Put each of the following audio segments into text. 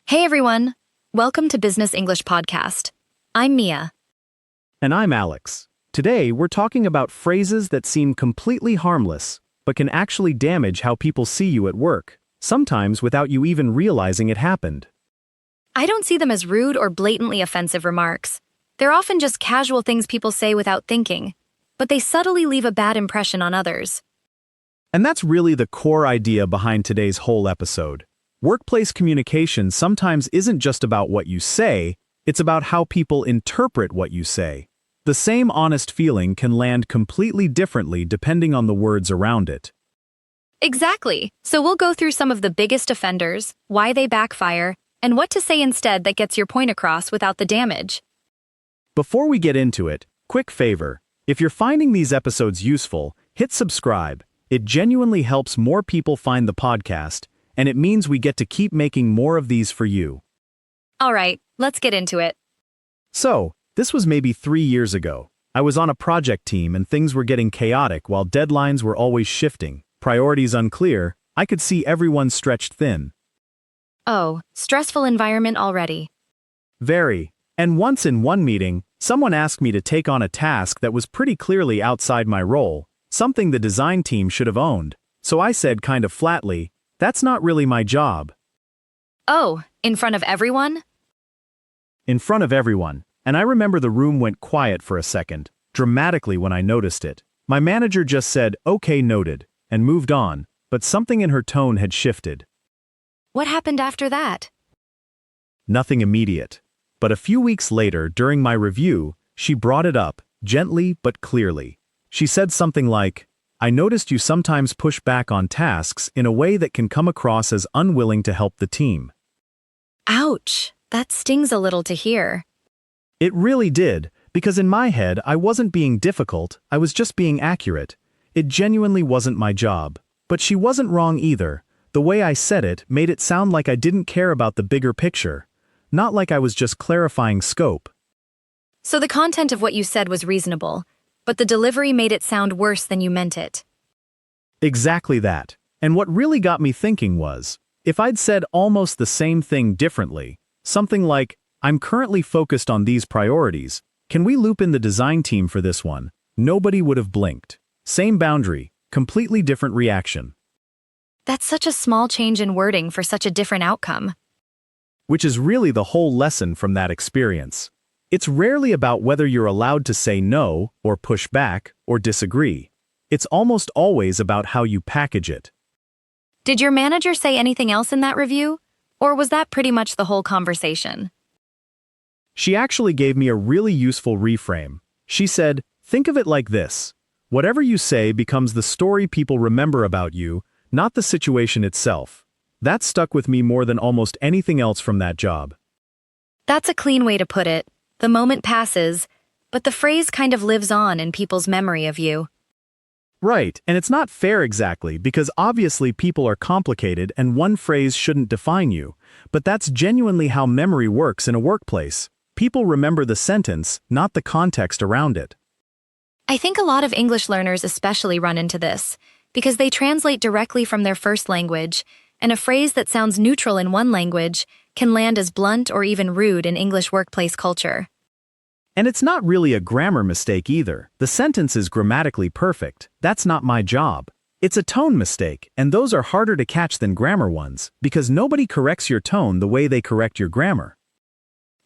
Hey everyone! Welcome to Business English Podcast. I'm Mia. And I'm Alex. Today, we're talking about phrases that seem completely harmless, but can actually damage how people see you at work, sometimes without you even realizing it happened. I don't see them as rude or blatantly offensive remarks. They're often just casual things people say without thinking, but they subtly leave a bad impression on others. And that's really the core idea behind today's whole episode. Workplace communication sometimes isn't just about what you say, it's about how people interpret what you say. The same honest feeling can land completely differently depending on the words around it. Exactly. So we'll go through some of the biggest offenders, why they backfire, and what to say instead that gets your point across without the damage. Before we get into it, quick favor. If you're finding these episodes useful, hit subscribe. It genuinely helps more people find the podcast, and it means we get to keep making more of these for you. All right, let's get into it. So, this was maybe 3 years ago. I was on a project team and things were getting chaotic while deadlines were always shifting, priorities unclear. I could see everyone stretched thin. Oh, stressful environment already. Very. And once in one meeting, someone asked me to take on a task that was pretty clearly outside my role, something the design team should have owned. So I said kind of flatly, "That's not really my job." Oh, in front of everyone? In front of everyone, and I remember the room went quiet for a second, dramatically when I noticed it. My manager just said, "Okay, noted," and moved on, but something in her tone had shifted. What happened after that? Nothing immediate. But a few weeks later, during my review, she brought it up, gently but clearly. She said something like, "I noticed you sometimes push back on tasks in a way that can come across as unwilling to help the team." Ouch, that stings a little to hear. It really did, because in my head I wasn't being difficult, I was just being accurate. It genuinely wasn't my job. But she wasn't wrong either. The way I said it made it sound like I didn't care about the bigger picture. Not like I was just clarifying scope. So the content of what you said was reasonable, but the delivery made it sound worse than you meant it. Exactly that. And what really got me thinking was, if I'd said almost the same thing differently, something like, "I'm currently focused on these priorities, can we loop in the design team for this one?" Nobody would have blinked. Same boundary, completely different reaction. That's such a small change in wording for such a different outcome. Which is really the whole lesson from that experience. It's rarely about whether you're allowed to say no, or push back, or disagree. It's almost always about how you package it. Did your manager say anything else in that review? Or was that pretty much the whole conversation? She actually gave me a really useful reframe. She said, "Think of it like this. Whatever you say becomes the story people remember about you, not the situation itself." That stuck with me more than almost anything else from that job. That's a clean way to put it. The moment passes, but the phrase kind of lives on in people's memory of you. Right, and it's not fair exactly, because obviously people are complicated and one phrase shouldn't define you, but that's genuinely how memory works in a workplace. People remember the sentence, not the context around it. I think a lot of English learners especially run into this, because they translate directly from their first language, and a phrase that sounds neutral in one language can land as blunt or even rude in English workplace culture. And it's not really a grammar mistake either. The sentence is grammatically perfect. "That's not my job." It's a tone mistake, and those are harder to catch than grammar ones, because nobody corrects your tone the way they correct your grammar.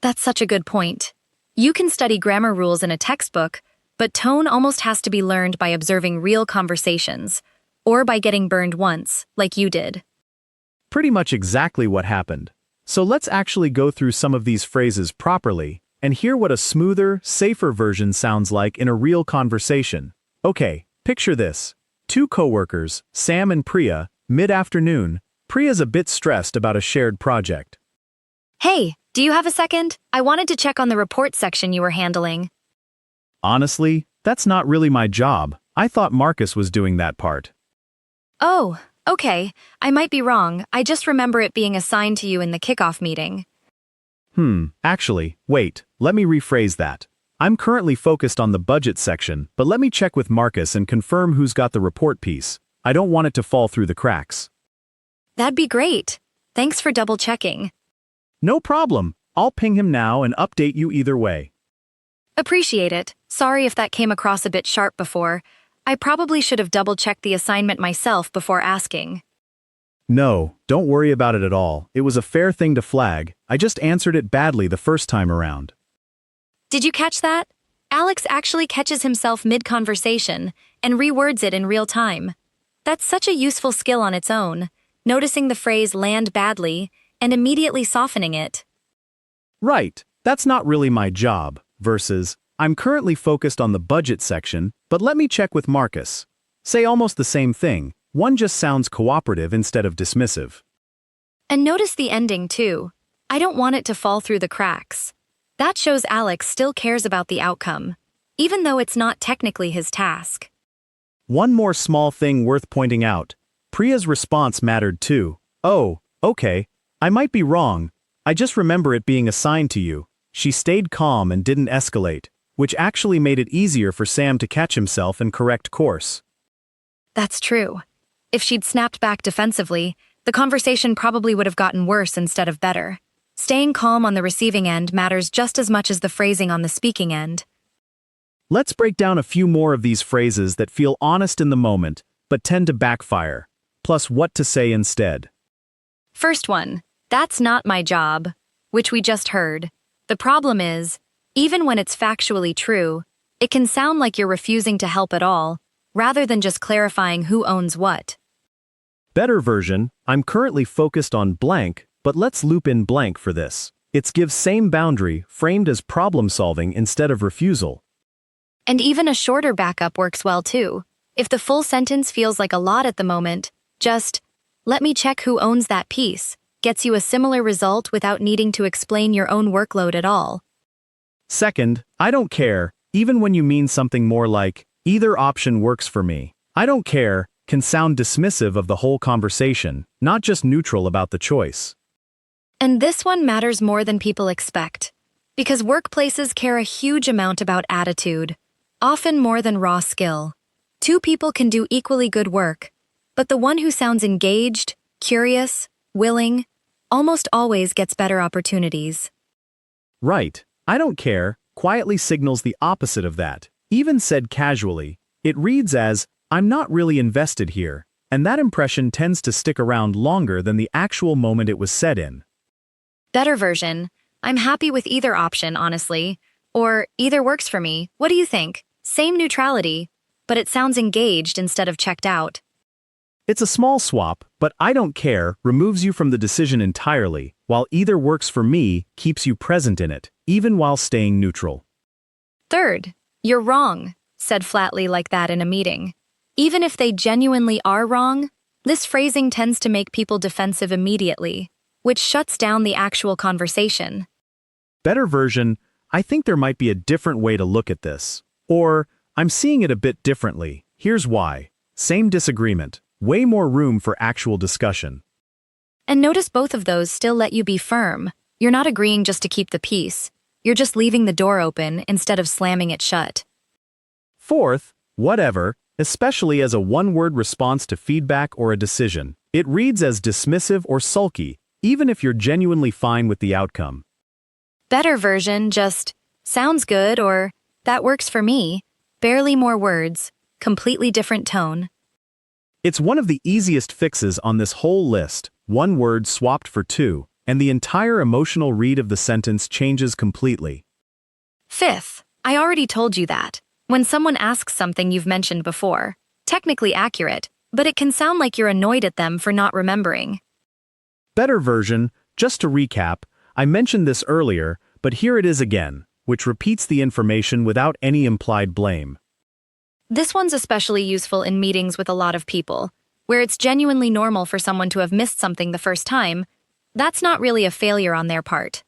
That's such a good point. You can study grammar rules in a textbook, but tone almost has to be learned by observing real conversations, or by getting burned once, like you did. Pretty much exactly what happened. So let's actually go through some of these phrases properly, and hear what a smoother, safer version sounds like in a real conversation. Okay, picture this. Two coworkers, Sam and Priya, mid-afternoon. Priya's a bit stressed about a shared project. Hey, do you have a second? I wanted to check on the report section you were handling. Honestly, that's not really my job. I thought Marcus was doing that part. Oh, okay. I might be wrong. I just remember it being assigned to you in the kickoff meeting. Actually, wait, let me rephrase that. I'm currently focused on the budget section, but let me check with Marcus and confirm who's got the report piece. I don't want it to fall through the cracks. That'd be great. Thanks for double checking. No problem. I'll ping him now and update you either way. Appreciate it. Sorry if that came across a bit sharp before. I probably should have double-checked the assignment myself before asking. No, don't worry about it at all. It was a fair thing to flag. I just answered it badly the first time around. Did you catch that? Alex actually catches himself mid-conversation and rewords it in real time. That's such a useful skill on its own, noticing the phrase land badly and immediately softening it. Right, that's not really my job, versus, I'm currently focused on the budget section, but let me check with Marcus. Say almost the same thing, one just sounds cooperative instead of dismissive. And notice the ending too. I don't want it to fall through the cracks. That shows Alex still cares about the outcome, even though it's not technically his task. One more small thing worth pointing out. Priya's response mattered too. Oh, okay. I might be wrong. I just remember it being assigned to you. She stayed calm and didn't escalate, which actually made it easier for Sam to catch himself and correct course. That's true. If she'd snapped back defensively, the conversation probably would have gotten worse instead of better. Staying calm on the receiving end matters just as much as the phrasing on the speaking end. Let's break down a few more of these phrases that feel honest in the moment, but tend to backfire, plus what to say instead. First one, that's not my job, which we just heard. The problem is, even when it's factually true, it can sound like you're refusing to help at all, rather than just clarifying who owns what. Better version, I'm currently focused on blank, but let's loop in blank for this. It gives same boundary, framed as problem solving instead of refusal. And even a shorter backup works well too. If the full sentence feels like a lot at the moment, just, let me check who owns that piece, gets you a similar result without needing to explain your own workload at all. Second, I don't care, even when you mean something more like, either option works for me. I don't care can sound dismissive of the whole conversation, not just neutral about the choice. And this one matters more than people expect, because workplaces care a huge amount about attitude, often more than raw skill. Two people can do equally good work, but the one who sounds engaged, curious, willing, almost always gets better opportunities. Right, I don't care, quietly signals the opposite of that. Even said casually, it reads as, I'm not really invested here, and that impression tends to stick around longer than the actual moment it was said in. Better version, I'm happy with either option, honestly, or either works for me. What do you think? Same neutrality, but it sounds engaged instead of checked out. It's a small swap, but I don't care removes you from the decision entirely, while either works for me keeps you present in it, even while staying neutral. Third, you're wrong, said flatly like that in a meeting. Even if they genuinely are wrong, this phrasing tends to make people defensive immediately, which shuts down the actual conversation. Better version, I think there might be a different way to look at this. Or, I'm seeing it a bit differently. Here's why. Same disagreement. Way more room for actual discussion. And notice both of those still let you be firm. You're not agreeing just to keep the peace. You're just leaving the door open instead of slamming it shut. Fourth, whatever, especially as a one-word response to feedback or a decision. It reads as dismissive or sulky, even if you're genuinely fine with the outcome. Better version, just, sounds good or, that works for me. Barely more words, completely different tone. It's one of the easiest fixes on this whole list, one word swapped for two, and the entire emotional read of the sentence changes completely. Fifth, I already told you that. When someone asks something you've mentioned before, technically accurate, but it can sound like you're annoyed at them for not remembering. Better version, just to recap, I mentioned this earlier, but here it is again, which repeats the information without any implied blame. This one's especially useful in meetings with a lot of people, where it's genuinely normal for someone to have missed something the first time. That's not really a failure on their part.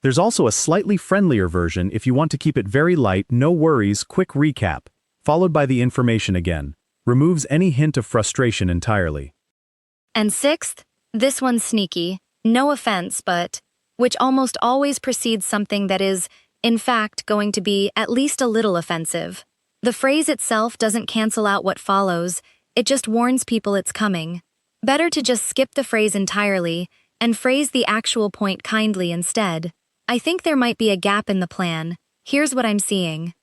There's also a slightly friendlier version if you want to keep it very light, no worries, quick recap, followed by the information again. Removes any hint of frustration entirely. And sixth, this one's sneaky, no offense, but which almost always precedes something that is, in fact, going to be at least a little offensive. The phrase itself doesn't cancel out what follows, it just warns people it's coming. Better to just skip the phrase entirely and phrase the actual point kindly instead. I think there might be a gap in the plan. Here's what I'm seeing.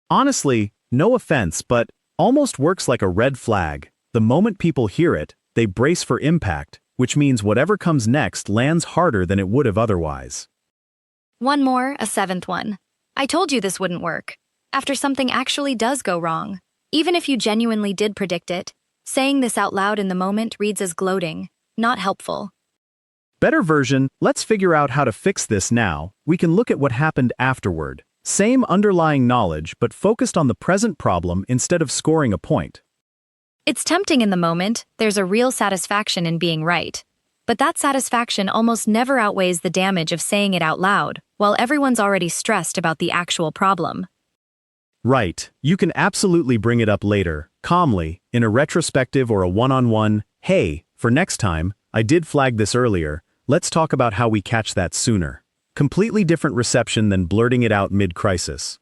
Honestly, no offense, but almost works like a red flag. The moment people hear it, they brace for impact, which means whatever comes next lands harder than it would have otherwise. One more, a seventh one. I told you this wouldn't work. After something actually does go wrong, even if you genuinely did predict it, saying this out loud in the moment reads as gloating, not helpful. Better version, let's figure out how to fix this now. We can look at what happened afterward. Same underlying knowledge, but focused on the present problem instead of scoring a point. It's tempting in the moment, there's a real satisfaction in being right. But that satisfaction almost never outweighs the damage of saying it out loud, while everyone's already stressed about the actual problem. Right, you can absolutely bring it up later, calmly, in a retrospective or a one-on-one, hey, for next time, I did flag this earlier, let's talk about how we catch that sooner. Completely different reception than blurting it out mid-crisis.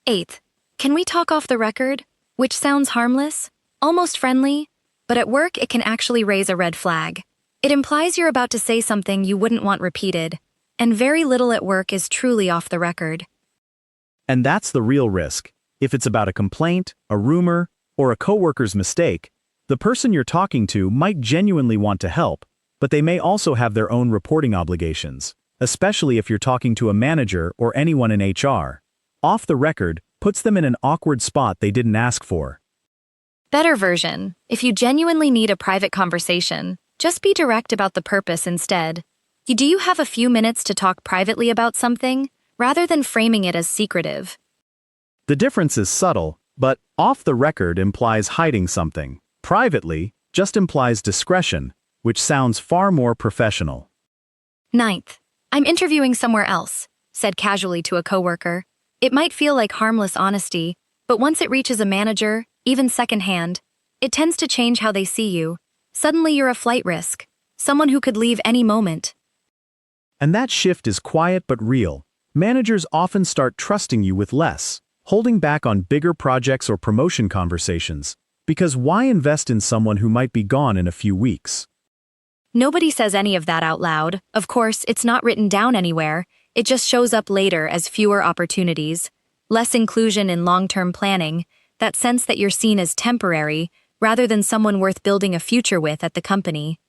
Eighth, can we talk off the record? Which sounds harmless, almost friendly, but at work it can actually raise a red flag. It implies you're about to say something you wouldn't want repeated, and very little at work is truly off the record. And that's the real risk. If it's about a complaint, a rumor, or a coworker's mistake, the person you're talking to might genuinely want to help, but they may also have their own reporting obligations, especially if you're talking to a manager or anyone in HR. Off the record puts them in an awkward spot they didn't ask for. Better version, if you genuinely need a private conversation, just be direct about the purpose instead. Do you have a few minutes to talk privately about something, rather than framing it as secretive? The difference is subtle, but off the record implies hiding something. Privately just implies discretion, which sounds far more professional. Ninth, I'm interviewing somewhere else, said casually to a coworker. It might feel like harmless honesty, but once it reaches a manager, even secondhand, it tends to change how they see you. Suddenly you're a flight risk, someone who could leave any moment. And that shift is quiet but real. Managers often start trusting you with less, holding back on bigger projects or promotion conversations, because why invest in someone who might be gone in a few weeks? Nobody says any of that out loud. Of course, it's not written down anywhere. It just shows up later as fewer opportunities, less inclusion in long-term planning, that sense that you're seen as temporary, rather than someone worth building a future with at the company.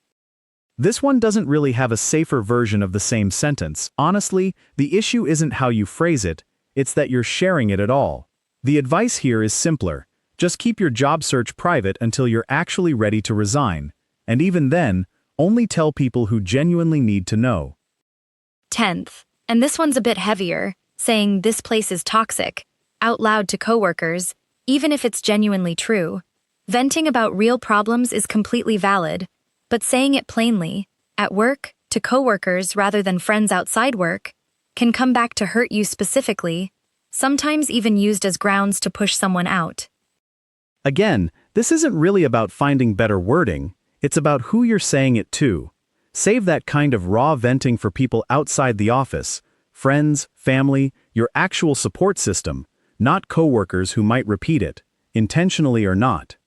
This one doesn't really have a safer version of the same sentence. Honestly, the issue isn't how you phrase it, it's that you're sharing it at all. The advice here is simpler. Just keep your job search private until you're actually ready to resign. And even then, only tell people who genuinely need to know. 10th, and this one's a bit heavier, saying this place is toxic, out loud to coworkers, even if it's genuinely true. Venting about real problems is completely valid, but saying it plainly, at work, to coworkers rather than friends outside work, can come back to hurt you specifically, sometimes even used as grounds to push someone out. Again, this isn't really about finding better wording, it's about who you're saying it to. Save that kind of raw venting for people outside the office, friends, family, your actual support system, not coworkers who might repeat it, intentionally or not.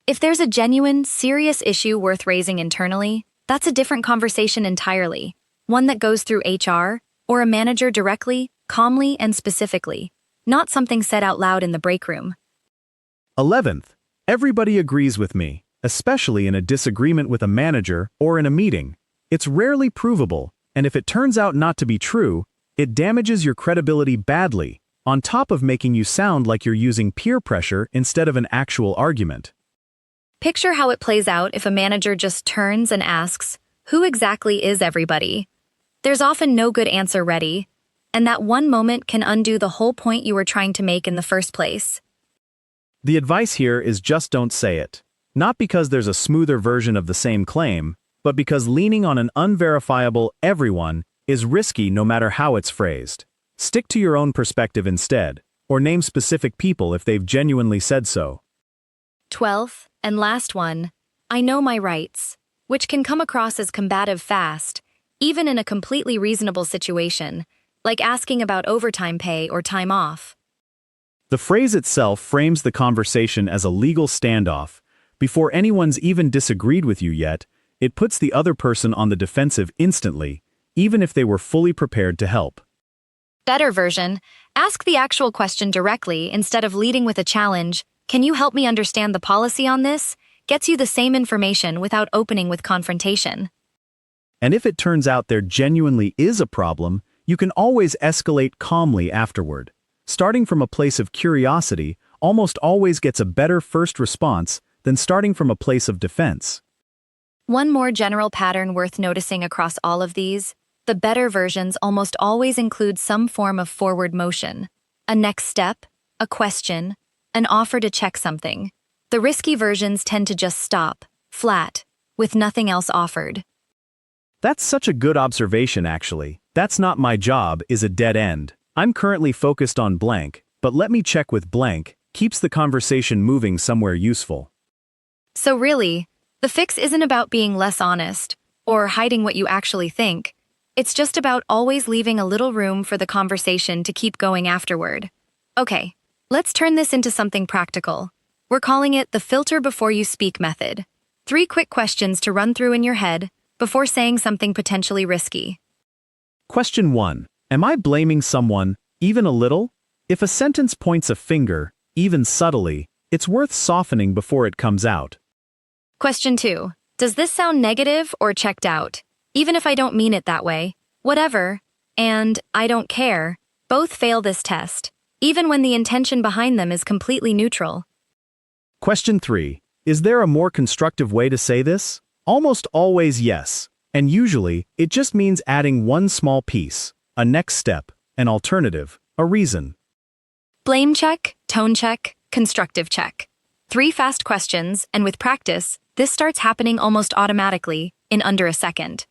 If there's a genuine, serious issue worth raising internally, that's a different conversation entirely, one that goes through HR or a manager directly, calmly, and specifically, not something said out loud in the break room. 11th, everybody agrees with me, especially in a disagreement with a manager or in a meeting. It's rarely provable, and if it turns out not to be true, it damages your credibility badly, on top of making you sound like you're using peer pressure instead of an actual argument. Picture how it plays out if a manager just turns and asks, "Who exactly is everybody?" There's often no good answer ready, and that one moment can undo the whole point you were trying to make in the first place. The advice here is just don't say it. Not because there's a smoother version of the same claim, but because leaning on an unverifiable everyone is risky no matter how it's phrased. Stick to your own perspective instead, or name specific people if they've genuinely said so. 12th, and last one, I know my rights, which can come across as combative fast, even in a completely reasonable situation, like asking about overtime pay or time off. The phrase itself frames the conversation as a legal standoff. Before anyone's even disagreed with you yet, It puts the other person on the defensive instantly, even if they were fully prepared to help. Better version, ask the actual question directly instead of leading with a challenge. Can you help me understand the policy on this? Gets you the same information without opening with confrontation. And if it turns out there genuinely is a problem, you can always escalate calmly afterward. Starting from a place of curiosity almost always gets a better first response than starting from a place of defense. One more general pattern worth noticing across all of these: the better versions almost always include some form of forward motion, a next step, a question, an offer to check something. The risky versions tend to just stop, flat, with nothing else offered. That's such a good observation, actually. "That's not my job" is a dead end. "I'm currently focused on blank, but let me check with blank" keeps the conversation moving somewhere useful. So really, the fix isn't about being less honest or hiding what you actually think. It's just about always leaving a little room for the conversation to keep going afterward. Okay, let's turn this into something practical. We're calling it the filter before you speak method. 3 quick questions to run through in your head before saying something potentially risky. Question 1. Am I blaming someone, even a little? If a sentence points a finger, even subtly, it's worth softening before it comes out. Question 2. Does this sound negative or checked out? Even if I don't mean it that way. Whatever, and I don't care, both fail this test, even when the intention behind them is completely neutral. Question 3. Is there a more constructive way to say this? Almost always yes, and usually it just means adding one small piece, a next step, an alternative, a reason. Blame check, tone check, constructive check. 3 fast questions, and with practice, this starts happening almost automatically, in under a second.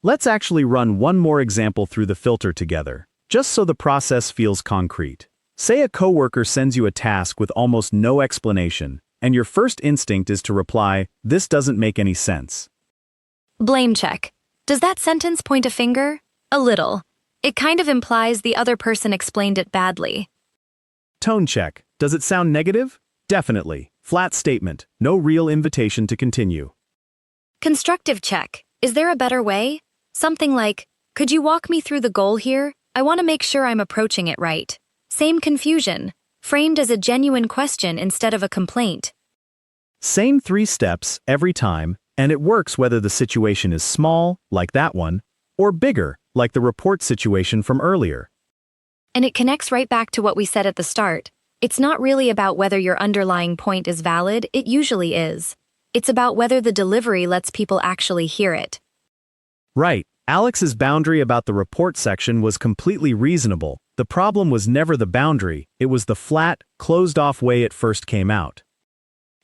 Let's actually run one more example through the filter together, just so the process feels concrete. Say a coworker sends you a task with almost no explanation, and your first instinct is to reply, "This doesn't make any sense." Blame check. Does that sentence point a finger? A little. It kind of implies the other person explained it badly. Tone check. Does it sound negative? Definitely. Flat statement. No real invitation to continue. Constructive check. Is there a better way? Something like, could you walk me through the goal here? I want to make sure I'm approaching it right. Same confusion, framed as a genuine question instead of a complaint. Same 3 steps every time, and it works whether the situation is small, like that one, or bigger, like the report situation from earlier. And it connects right back to what we said at the start. It's not really about whether your underlying point is valid, it usually is. It's about whether the delivery lets people actually hear it. Right. Alex's boundary about the report section was completely reasonable. The problem was never the boundary, it was the flat, closed-off way it first came out.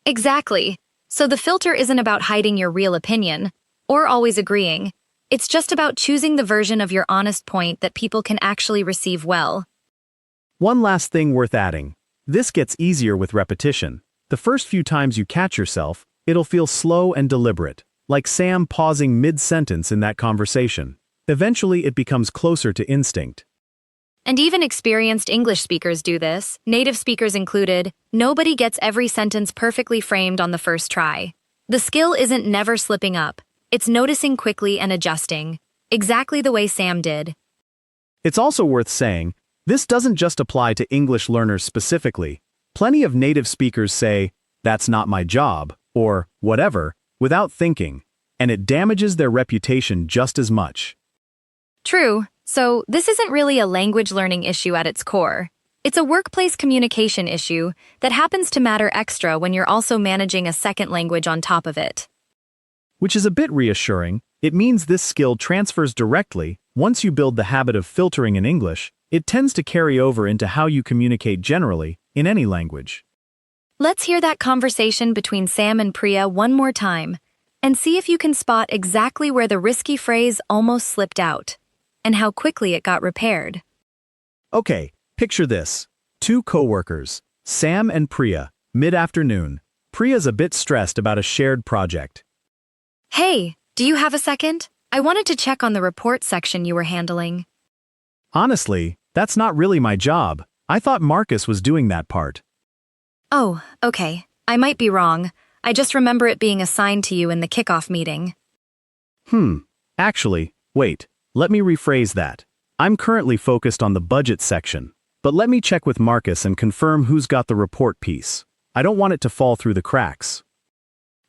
Exactly. So the filter isn't about hiding your real opinion, or always agreeing. It's just about choosing the version of your honest point that people can actually receive well. One last thing worth adding. This gets easier with repetition. The first few times you catch yourself, it'll feel slow and deliberate, like Sam pausing mid-sentence in that conversation. Eventually it becomes closer to instinct. And even experienced English speakers do this, native speakers included. Nobody gets every sentence perfectly framed on the first try. The skill isn't never slipping up, it's noticing quickly and adjusting, exactly the way Sam did. It's also worth saying, this doesn't just apply to English learners specifically. Plenty of native speakers say, "That's not my job," or whatever, without thinking, and it damages their reputation just as much. True, so this isn't really a language learning issue at its core. It's a workplace communication issue that happens to matter extra when you're also managing a second language on top of it. Which is a bit reassuring. It means this skill transfers directly. Once you build the habit of filtering in English, it tends to carry over into how you communicate generally, in any language. Let's hear that conversation between Sam and Priya one more time, and see if you can spot exactly where the risky phrase almost slipped out, and how quickly it got repaired. Okay, picture this. 2 coworkers, Sam and Priya, mid-afternoon. Priya's a bit stressed about a shared project. Hey, do you have a second? I wanted to check on the report section you were handling. Honestly, that's not really my job. I thought Marcus was doing that part. Oh, okay. I might be wrong. I just remember it being assigned to you in the kickoff meeting. Actually, wait, let me rephrase that. I'm currently focused on the budget section, but let me check with Marcus and confirm who's got the report piece. I don't want it to fall through the cracks.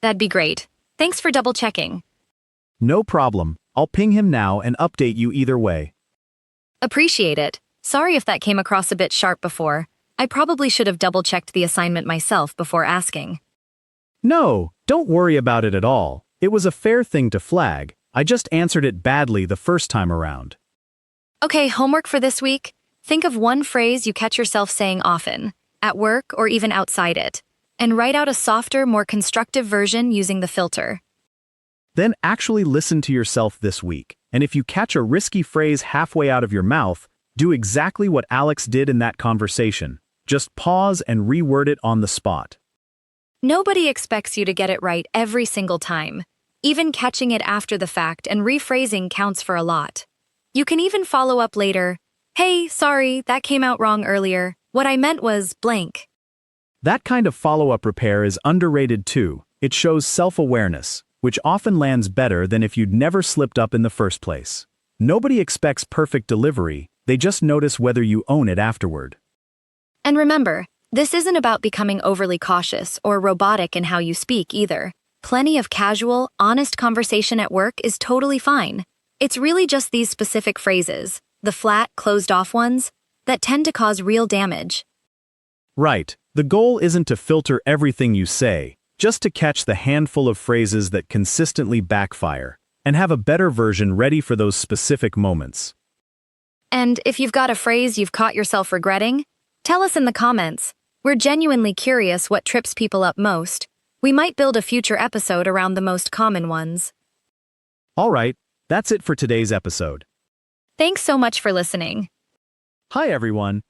That'd be great. Thanks for double-checking. No problem. I'll ping him now and update you either way. Appreciate it. Sorry if that came across a bit sharp before. I probably should have double-checked the assignment myself before asking. No, don't worry about it at all. It was a fair thing to flag. I just answered it badly the first time around. Okay, homework for this week. Think of one phrase you catch yourself saying often, at work or even outside it, and write out a softer, more constructive version using the filter. Then actually listen to yourself this week, and if you catch a risky phrase halfway out of your mouth, do exactly what Alex did in that conversation. Just pause and reword it on the spot. Nobody expects you to get it right every single time. Even catching it after the fact and rephrasing counts for a lot. You can even follow up later. Hey, sorry, that came out wrong earlier. What I meant was blank. That kind of follow-up repair is underrated too. It shows self-awareness, which often lands better than if you'd never slipped up in the first place. Nobody expects perfect delivery, they just notice whether you own it afterward. And remember, this isn't about becoming overly cautious or robotic in how you speak either. Plenty of casual, honest conversation at work is totally fine. It's really just these specific phrases, the flat, closed-off ones, that tend to cause real damage. Right. The goal isn't to filter everything you say, just to catch the handful of phrases that consistently backfire, and have a better version ready for those specific moments. And if you've got a phrase you've caught yourself regretting, tell us in the comments. We're genuinely curious what trips people up most. We might build a future episode around the most common ones. All right, that's it for today's episode. Thanks so much for listening. Hi everyone,